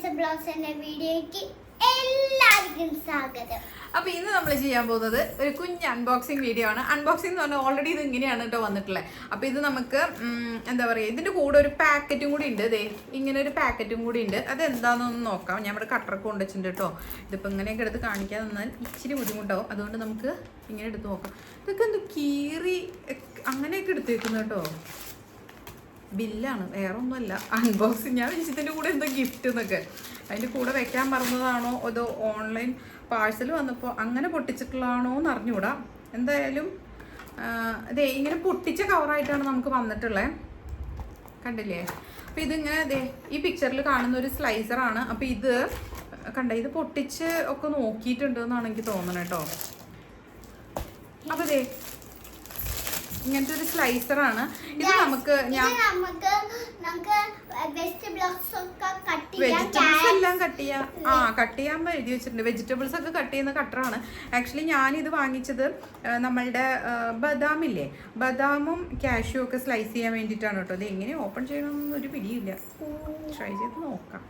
വീഡിയോയ്ക്ക് എല്ലാവർക്കും സ്വാഗതം. അപ്പോൾ ഇന്ന് നമ്മൾ ചെയ്യാൻ പോകുന്നത് ഒരു കുഞ്ഞ് അൺബോക്സിങ് വീഡിയോ ആണ്. അൺബോക്സിംഗ് എന്ന് പറഞ്ഞാൽ ഓൾറെഡി ഇത് ഇങ്ങനെയാണ് കേട്ടോ വന്നിട്ടുള്ളത്. അപ്പോൾ ഇത് നമുക്ക് എന്താ പറയുക, ഇതിൻ്റെ കൂടെ ഒരു പാക്കറ്റും കൂടി ഉണ്ട്. ഇതേ ഇങ്ങനെ ഒരു പാക്കറ്റും കൂടി ഉണ്ട്. അതെന്താണെന്നൊന്ന് നോക്കാം. ഞാൻ ഇവിടെ കട്ടറൊക്കെ കൊണ്ടുവച്ചിട്ടുണ്ട് കേട്ടോ. ഇതിപ്പോൾ ഇങ്ങനെയൊക്കെ എടുത്ത് കാണിക്കാൻ തന്നാൽ ഇച്ചിരി ബുദ്ധിമുട്ടാവും. അതുകൊണ്ട് നമുക്ക് ഇങ്ങനെ എടുത്ത് നോക്കാം. ഇതൊക്കെ എന്തോ കീറി അങ്ങനെയൊക്കെ എടുത്തേക്കുന്നു കേട്ടോ. ബില്ലാണ്, വേറെ ഒന്നുമല്ല. അൺബോക്സിങ് ഞാൻ വിളിച്ചതിൻ്റെ കൂടെ എന്തോ ഗിഫ്റ്റ് എന്നൊക്കെ. അതിൻ്റെ കൂടെ വെക്കാൻ പറഞ്ഞതാണോ അതോ ഓൺലൈൻ പാഴ്സൽ വന്നപ്പോൾ അങ്ങനെ പൊട്ടിച്ചിട്ടുള്ളതാണോ എന്ന് അറിഞ്ഞുകൂടാ. എന്തായാലും അതെ ഇങ്ങനെ പൊട്ടിച്ച കവറായിട്ടാണ് നമുക്ക് വന്നിട്ടുള്ളത്. കണ്ടില്ലേ? അപ്പോൾ ഇതിങ്ങനെ അതെ ഈ പിക്ചറിൽ കാണുന്ന ഒരു സ്ലൈസറാണ്. അപ്പോൾ ഇത് കണ്ട, ഇത് പൊട്ടിച്ച് ഒക്കെ നോക്കിയിട്ടുണ്ട് എന്നാണ് എനിക്ക് തോന്നുന്നത് കേട്ടോ. അപ്പോൾ അതെ ഇങ്ങനത്തെ ഒരു സ്ലൈസറാണ് ഇത്. നമുക്ക് വെജിറ്റബിൾസ് എല്ലാം കട്ട് ചെയ്യാം. കട്ട് ചെയ്യാൻ എഴുതി വെച്ചിട്ടുണ്ട്. വെജിറ്റബിൾസ് ഒക്കെ കട്ട് ചെയ്യുന്ന കട്ടറാണ്. ആക്ച്വലി ഞാനിത് വാങ്ങിച്ചത് നമ്മളുടെ ബദാമില്ലേ, ബദാമും കാഷ്യൂ ഒക്കെ സ്ലൈസ് ചെയ്യാൻ വേണ്ടിയിട്ടാണ് കേട്ടോ. അത് എങ്ങനെ ഓപ്പൺ ചെയ്യണമെന്നൊന്നും ഒരു പിടിയില്ല. ട്രൈ ചെയ്ത് നോക്കാം.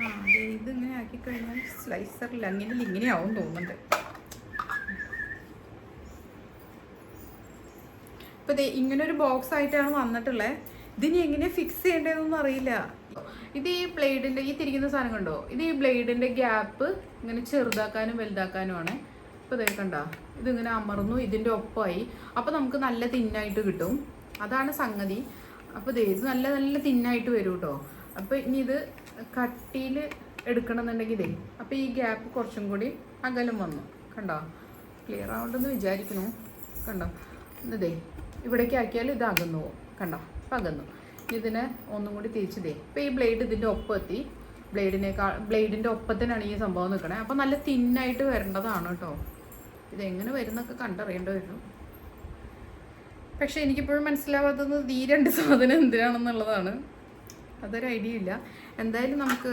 അതെ ഇതിങ്ങനെ ആക്കി കഴിഞ്ഞാൽ സ്ലൈസറില്ല, ഇങ്ങനെയാവും തോന്നുന്നുണ്ട്. അപ്പോൾ ഇങ്ങനൊരു ബോക്സ് ആയിട്ടാണ് വന്നിട്ടുള്ളത്. ഇതിനി എങ്ങനെ ഫിക്സ് ചെയ്യേണ്ടതെന്നൊന്നും അറിയില്ല. ഇത് ഈ ബ്ലേഡിൻ്റെ ഈ തിരിക്കുന്ന സാധനം കണ്ടോ, ഇത് ഈ ബ്ലേഡിൻ്റെ ഗ്യാപ്പ് ഇങ്ങനെ ചെറുതാക്കാനും വലുതാക്കാനുമാണ്. ഇപ്പോൾ ഇതേ കണ്ടോ, ഇതിങ്ങനെ അമർന്നു ഇതിൻ്റെ ഒപ്പമായി. അപ്പോൾ നമുക്ക് നല്ല തിന്നായിട്ട് കിട്ടും. അതാണ് സംഗതി. അപ്പോൾ ഇത് നല്ല നല്ല തിന്നായിട്ട് വരും കേട്ടോ. അപ്പോൾ ഇനി ഇത് കട്ടിയിൽ എടുക്കണമെന്നുണ്ടെങ്കിൽ ഇതേ അപ്പോൾ ഈ ഗ്യാപ്പ് കുറച്ചും കൂടി അകലം വന്നു. കണ്ടോ, ക്ലിയർ ആവുണ്ടെന്ന് വിചാരിക്കുന്നു. കണ്ടോ, ഇതേ ഇവിടേക്ക് ആക്കിയാൽ ഇത് അകന്നു പോകും. കണ്ടോ, അപ്പം അകന്നു. ഇതിനെ ഒന്നും കൂടി തിരിച്ചതേ. ഇപ്പോൾ ഈ ബ്ലേഡ് ഇതിൻ്റെ ഒപ്പം എത്തി. ബ്ലേഡിൻ്റെ ഒപ്പത്തിനാണ് ഈ സംഭവം നിൽക്കണേ. അപ്പോൾ നല്ല തിന്നായിട്ട് വരേണ്ടതാണ് കേട്ടോ. ഇതെങ്ങനെ വരുന്നൊക്കെ കണ്ടറിയേണ്ടി വരും. പക്ഷേ എനിക്കിപ്പോഴും മനസ്സിലാവാത്തത് ഈ രണ്ട് സാധനം എന്തിനാണെന്നുള്ളതാണ്. അതൊരു ഐഡിയ ഇല്ല. എന്തായാലും നമുക്ക്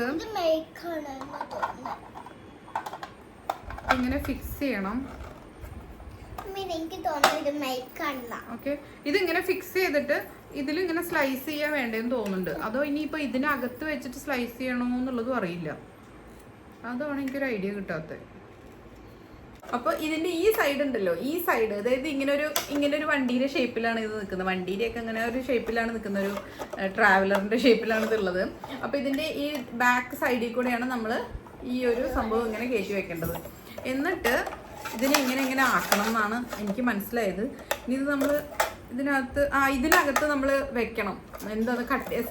ഇങ്ങനെ ഫിക്സ് ചെയ്യണം. ഓക്കെ, ഇതിങ്ങനെ ഫിക്സ് ചെയ്തിട്ട് ഇതിലിങ്ങനെ സ്ലൈസ് ചെയ്യാൻ വേണ്ടതെന്ന് തോന്നുന്നുണ്ട്. അതോ ഇനിയിപ്പോൾ ഇതിനകത്ത് വെച്ചിട്ട് സ്ലൈസ് ചെയ്യണോ എന്നുള്ളതും അറിയില്ല. അതാണ് എനിക്കൊരു ഐഡിയ കിട്ടാത്തത്. അപ്പോൾ ഇതിൻ്റെ ഈ സൈഡ് ഉണ്ടല്ലോ, ഈ സൈഡ് അതായത് ഇങ്ങനെ ഒരു വണ്ടീൻ്റെ ഷേപ്പിലാണ് ഇത് നിൽക്കുന്നത്. വണ്ടീൻ്റെയൊക്കെ അങ്ങനെ ഒരു ഷേപ്പിലാണ് നിൽക്കുന്ന, ഒരു ട്രാവലറിൻ്റെ ഷേപ്പിലാണ് ഇതുള്ളത്. അപ്പോൾ ഇതിൻ്റെ ഈ ബാക്ക് സൈഡിൽ കൂടെയാണ് നമ്മൾ ഈ ഒരു സംഭവം ഇങ്ങനെ കയറ്റി വെക്കേണ്ടത്. എന്നിട്ട് ഇതിനെ ഇങ്ങനെ ആക്കണം എന്നാണ് എനിക്ക് മനസ്സിലായത്. ഇനി ഇത് നമ്മൾ ഇതിനകത്ത് നമ്മൾ വെക്കണം. എന്താ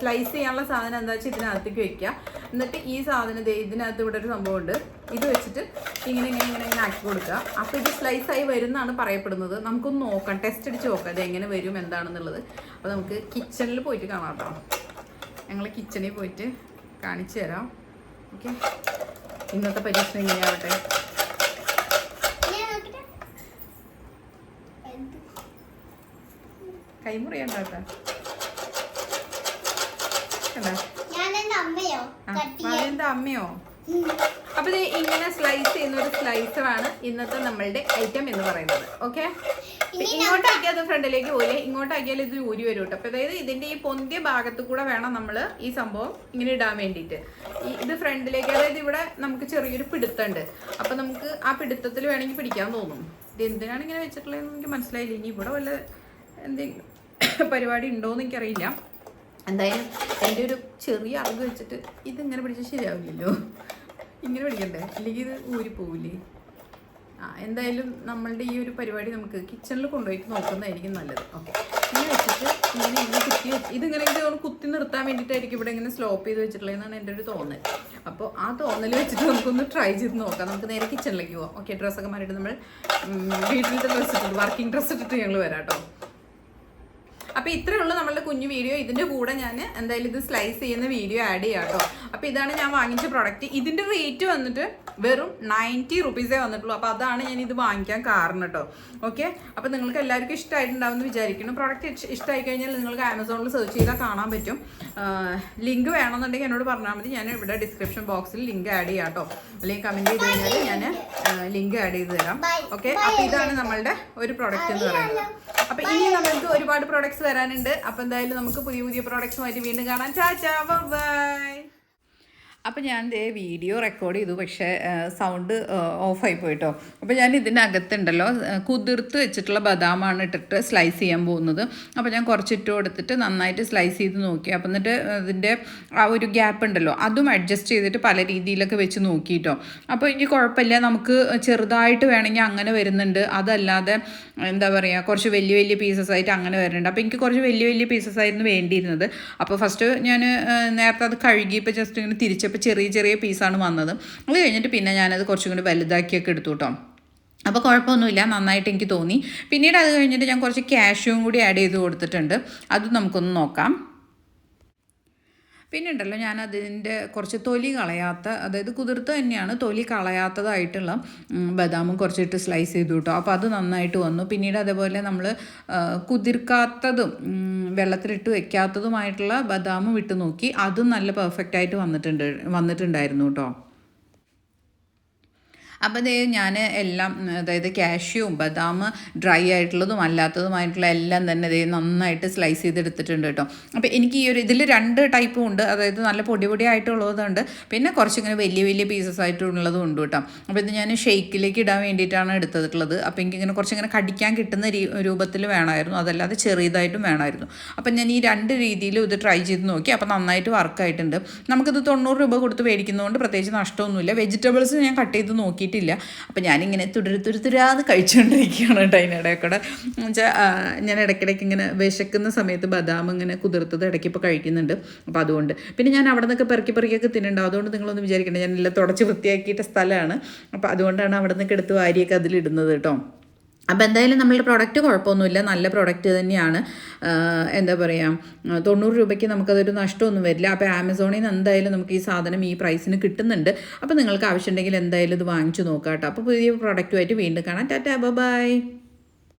സ്ലൈസ് ചെയ്യാനുള്ള സാധനം എന്താ വെച്ചാൽ ഇതിനകത്തേക്ക് വെക്കുക. എന്നിട്ട് ഈ സാധനം ഇതിനകത്ത് ഇവിടെ ഒരു സംഭവമുണ്ട്. ഇത് വെച്ചിട്ട് ഇങ്ങനെ ആക്കി കൊടുക്കുക. അപ്പോൾ ഇത് സ്ലൈസ് ആയി വരുമെന്നാണ് പറയപ്പെടുന്നത്. നമുക്കൊന്ന് നോക്കാം, ടെസ്റ്റ് അടിച്ച് നോക്കാം ഇത് എങ്ങനെ വരും എന്താണെന്നുള്ളത്. അപ്പോൾ നമുക്ക് കിച്ചണിൽ പോയിട്ട് കാണാം കേട്ടോ. ഞങ്ങൾ കിച്ചണിൽ പോയിട്ട് കാണിച്ചു തരാം. ഓക്കെ, ഇന്നത്തെ പരീക്ഷണം ഇങ്ങനെയാവട്ടെ. കൈമുറിയണ്ട കേട്ടോ. അമ്മയോ? അപ്പൊ ഇത് ഇങ്ങനെ സ്ലൈസ് ചെയ്യുന്ന ഒരു സ്ലൈസറാണ് ഇന്നത്തെ നമ്മളുടെ ഐറ്റം എന്ന് പറയുന്നത്. ഓക്കെ, ഇങ്ങോട്ടാക്കിയാൽ അത് ഫ്രണ്ടിലേക്ക് പോലെ, ഇങ്ങോട്ടാക്കിയാൽ ഇത് ഊരി വരും കേട്ടോ. അപ്പൊ അതായത് ഇതിന്റെ ഈ പൊന്തിയ ഭാഗത്ത് കൂടെ വേണം നമ്മൾ ഈ സംഭവം ഇങ്ങനെ ഇടാൻ വേണ്ടിയിട്ട്. ഇത് ഫ്രണ്ടിലേക്ക്, അതായത് ഇവിടെ നമുക്ക് ചെറിയൊരു പിടുത്തുണ്ട്. അപ്പൊ നമുക്ക് ആ പിടുത്തത്തിൽ വേണമെങ്കിൽ പിടിക്കാൻ തോന്നും. ഇത് എന്തിനാണ് ഇങ്ങനെ വെച്ചിട്ടുള്ളതെന്ന് എനിക്ക് മനസ്സിലായില്ല. ഇനി ഇവിടെ വല്ല എന്തെങ്കിലും പരിപാടി ഉണ്ടോയെന്ന് എനിക്കറിയില്ല. എന്തായാലും എൻ്റെ ഒരു ചെറിയ അറിവ് വെച്ചിട്ട് ഇതിങ്ങനെ പിടിച്ചാൽ ശരിയാവില്ലല്ലോ. ഇങ്ങനെ പിടിക്കണ്ടേ, അല്ലെങ്കിൽ ഇത് ഊരിപ്പോവില്ലേ? എന്തായാലും നമ്മളുടെ ഈ ഒരു പരിപാടി നമുക്ക് കിച്ചണിൽ കൊണ്ടുപോയിട്ട് നോക്കുന്നതായിരിക്കും നല്ലത്. ഓക്കെ, ഇങ്ങനെ വെച്ചിട്ട് ഇങ്ങനെ കുത്തി ഇതിങ്ങനെ കുത്തി നിർത്താൻ വേണ്ടിയിട്ടായിരിക്കും ഇവിടെ ഇങ്ങനെ സ്ലോപ്പ് ചെയ്ത് വെച്ചിട്ടുള്ളതെന്നാണ് എൻ്റെ ഒരു തോന്നൽ. അപ്പോൾ ആ തോന്നൽ വെച്ചിട്ട് നമുക്കൊന്ന് ട്രൈ ചെയ്ത് നോക്കാം. നമുക്ക് നേരെ കിച്ചണിലേക്ക് പോവാം. ഓക്കെ, ഡ്രസ്സൊക്കെ മാറിയിട്ട് നമ്മൾ വീട്ടിലത്തെ ഡ്രസ്സ് ഇട്ടിട്ട് വർക്കിംഗ് ഡ്രസ്സ് ഇട്ടിട്ട് ഞങ്ങൾ വരാം കേട്ടോ. അപ്പോൾ ഇത്രയേ ഉള്ളൂ നമ്മളുടെ കുഞ്ഞു വീഡിയോ. ഇതിൻ്റെ കൂടെ ഞാൻ എന്തായാലും ഇത് സ്ലൈസ് ചെയ്യുന്ന വീഡിയോ ആഡ് ചെയ്യാം കേട്ടോ. അപ്പോൾ ഇതാണ് ഞാൻ വാങ്ങിച്ച പ്രൊഡക്റ്റ്. ഇതിൻ്റെ റേറ്റ് വന്നിട്ട് വെറും 90 റുപ്പീസേ വന്നിട്ടുള്ളൂ. അപ്പോൾ അതാണ് ഞാൻ ഇത് വാങ്ങിക്കാൻ കാരണം കേട്ടോ. ഓക്കെ, അപ്പോൾ നിങ്ങൾക്ക് എല്ലാവർക്കും ഇഷ്ടമായിട്ടുണ്ടാവുമെന്ന് വിചാരിക്കുന്നു. പ്രൊഡക്റ്റ് ഇഷ്ടമായി കഴിഞ്ഞാൽ നിങ്ങൾക്ക് ആമസോണിൽ സെർച്ച് ചെയ്താൽ കാണാൻ പറ്റും. ലിങ്ക് വേണമെന്നുണ്ടെങ്കിൽ എന്നോട് പറഞ്ഞാൽ മതി. ഞാൻ ഇവിടെ ഡിസ്ക്രിപ്ഷൻ ബോക്സിൽ ലിങ്ക് ആഡ് ചെയ്യാം കേട്ടോ. അല്ലെങ്കിൽ കമൻറ്റ് ചെയ്ത് കഴിഞ്ഞാൽ ഞാൻ ലിങ്ക് ആഡ് ചെയ്ത് തരാം. ഓക്കെ, അപ്പോൾ ഇതാണ് നമ്മളുടെ ഒരു പ്രൊഡക്റ്റ് എന്ന് പറയുന്നത്. അപ്പോൾ ഇനി നമുക്ക് ഒരുപാട് പ്രൊഡക്ട്സ് പ്രോഡക്ട്സ് വരാനുണ്ട്. അപ്പോൾ എന്തായാലും നമുക്ക് പുതിയ പുതിയ പ്രോഡക്ട്സുമായിട്ട് വീണ്ടും കാണാം. Tata bye. അപ്പോൾ ഞാൻ വീഡിയോ റെക്കോർഡ് ചെയ്തു, പക്ഷേ സൗണ്ട് ഓഫായി പോയിട്ടോ. അപ്പോൾ ഞാൻ ഇതിനകത്തുണ്ടല്ലോ കുതിർത്ത് വെച്ചിട്ടുള്ള ബദാമാണ് ഇട്ടിട്ട് സ്ലൈസ് ചെയ്യാൻ പോകുന്നത്. അപ്പോൾ ഞാൻ കുറച്ചിട്ട് കൊടുത്തിട്ട് നന്നായിട്ട് സ്ലൈസ് ചെയ്ത് നോക്കി. അപ്പം എന്നിട്ട് അതിൻ്റെ ആ ഒരു ഗ്യാപ്പ് ഉണ്ടല്ലോ അതും അഡ്ജസ്റ്റ് ചെയ്തിട്ട് പല രീതിയിലൊക്കെ വെച്ച് നോക്കിയിട്ടോ. അപ്പോൾ എനിക്ക് കുഴപ്പമില്ല, നമുക്ക് ചെറുതായിട്ട് വേണമെങ്കിൽ അങ്ങനെ വരുന്നുണ്ട്, അതല്ലാതെ എന്താ പറയുക കുറച്ച് വലിയ വലിയ പീസസ് ആയിട്ട് അങ്ങനെ വരുന്നുണ്ട്. അപ്പോൾ എനിക്ക് കുറച്ച് വലിയ വലിയ പീസസ് ആയിരുന്നു വേണ്ടിയിരുന്നത്. അപ്പോൾ ഫസ്റ്റ് ഞാൻ നേരത്തെ അത് കഴുകിയപ്പോൾ ജസ്റ്റ് ഇങ്ങനെ തിരിച്ചപ്പോൾ ചെറിയ ചെറിയ പീസാണ് വന്നത്. അത് കഴിഞ്ഞിട്ട് പിന്നെ ഞാനത് കുറച്ചും കൂടി വലുതാക്കിയൊക്കെ എടുത്തു കേട്ടോ. അപ്പോൾ കുഴപ്പമൊന്നുമില്ല, നന്നായിട്ട് എനിക്ക് തോന്നി. പിന്നീട് അത് കഴിഞ്ഞിട്ട് ഞാൻ കുറച്ച് കാഷ്യൂവും കൂടി ആഡ് ചെയ്ത് കൊടുത്തിട്ടുണ്ട്. അതും നമുക്കൊന്ന് നോക്കാം. പിന്നെ ഉണ്ടല്ലോ ഞാൻ അതിൻ്റെ കുറച്ച് തൊലി കളയാത്ത, അതായത് കുതിർത്ത് തന്നെയാണ്, തൊലി കളയാത്തതായിട്ടുള്ള ബദാമും കുറച്ചിട്ട് സ്ലൈസ് ചെയ്തു കേട്ടോ. അപ്പോൾ അത് നന്നായിട്ട് വന്നു. പിന്നീട് അതേപോലെ നമ്മൾ കുതിർക്കാത്തതും വെള്ളത്തിലിട്ട് വെക്കാത്തതുമായിട്ടുള്ള ബദാമും ഇട്ട് നോക്കി, അതും നല്ല പെർഫെക്റ്റായിട്ട് വന്നിട്ടുണ്ടായിരുന്നു കേട്ടോ. അപ്പോൾ ഇത് ഞാൻ എല്ലാം, അതായത് കാഷ്യൂവും ബദാം ഡ്രൈ ആയിട്ടുള്ളതും അല്ലാത്തതുമായിട്ടുള്ള എല്ലാം തന്നെ ഇത് നന്നായിട്ട് സ്ലൈസ് ചെയ്തെടുത്തിട്ടുണ്ട് കേട്ടോ. അപ്പോൾ എനിക്ക് ഈ ഒരു ഇതിൽ 2 ടൈപ്പും ഉണ്ട്, അതായത് നല്ല പൊടി ആയിട്ടുള്ളതുണ്ട്, പിന്നെ കുറച്ചിങ്ങനെ വലിയ വലിയ പീസസ് ആയിട്ടുള്ളതും ഉണ്ട് കേട്ടോ. അപ്പോൾ ഇത് ഞാൻ ഷെയ്ക്കിലേക്ക് ഇടാൻ വേണ്ടിയിട്ടാണ് എടുത്തിട്ടുള്ളത്. അപ്പോൾ എനിക്കിങ്ങനെ കുറച്ചിങ്ങനെ കടിക്കാൻ കിട്ടുന്ന രൂപത്തിൽ വേണമായിരുന്നു, അതല്ലാതെ ചെറിയതായിട്ടും വേണമായിരുന്നു. അപ്പം ഞാൻ ഈ 2 രീതിയിലും ഇത് ട്രൈ ചെയ്ത് നോക്കി. അപ്പോൾ നന്നായിട്ട് വർക്കായിട്ടുണ്ട്. നമുക്കിത് 90 രൂപ കൊടുത്ത് മേടിക്കുന്നതുകൊണ്ട് പ്രത്യേകിച്ച് നഷ്ടമൊന്നുമില്ല. വെജിറ്റബിൾസ് ഞാൻ കട്ട് ചെയ്ത് നോക്കിയിട്ടില്ല. അപ്പോൾ ഞാനിങ്ങനെ തുരാന്ന് കഴിച്ചുകൊണ്ടിരിക്കുകയാണ് കേട്ടോ. അതിനിടയ്ക്കൂടെ വെച്ചാൽ ഞാൻ ഇടയ്ക്കിടയ്ക്ക് ഇങ്ങനെ വിശക്കുന്ന സമയത്ത് ബദാം ഇങ്ങനെ കുതിർത്തത് ഇടയ്ക്ക് ഇപ്പോൾ കഴിക്കുന്നുണ്ട്. അപ്പോൾ അതുകൊണ്ട് പിന്നെ ഞാൻ അവിടെ നിന്നൊക്കെ പെറുക്കിയൊക്കെ തിന്നുണ്ടാവും. അതുകൊണ്ട് നിങ്ങളൊന്നും വിചാരിക്കണ്ട, ഞാൻ എല്ലാം തുടച്ച് വൃത്തിയാക്കിയിട്ട സ്ഥലമാണ്. അപ്പോൾ അതുകൊണ്ടാണ് അവിടെ നിന്നൊക്കെ എടുത്ത് വാരിയൊക്കെ അതിലിടുന്നത് കേട്ടോ. അപ്പോൾ എന്തായാലും നമ്മളുടെ പ്രൊഡക്റ്റ് കുഴപ്പമൊന്നുമില്ല, നല്ല പ്രൊഡക്റ്റ് തന്നെയാണ്. എന്താ പറയുക, 90 രൂപയ്ക്ക് നമുക്കതൊരു നഷ്ടമൊന്നും വരില്ല. അപ്പോൾ ആമസോണിൽ നിന്ന് എന്തായാലും നമുക്ക് ഈ സാധനം ഈ പ്രൈസിന് കിട്ടുന്നുണ്ട്. അപ്പോൾ നിങ്ങൾക്ക് ആവശ്യമുണ്ടെങ്കിൽ എന്തായാലും ഇത് വാങ്ങിച്ചു നോക്കാം കേട്ടോ. അപ്പോൾ പുതിയ പ്രൊഡക്റ്റുമായിട്ട് വീണ്ടും കാണാം. Tata bye.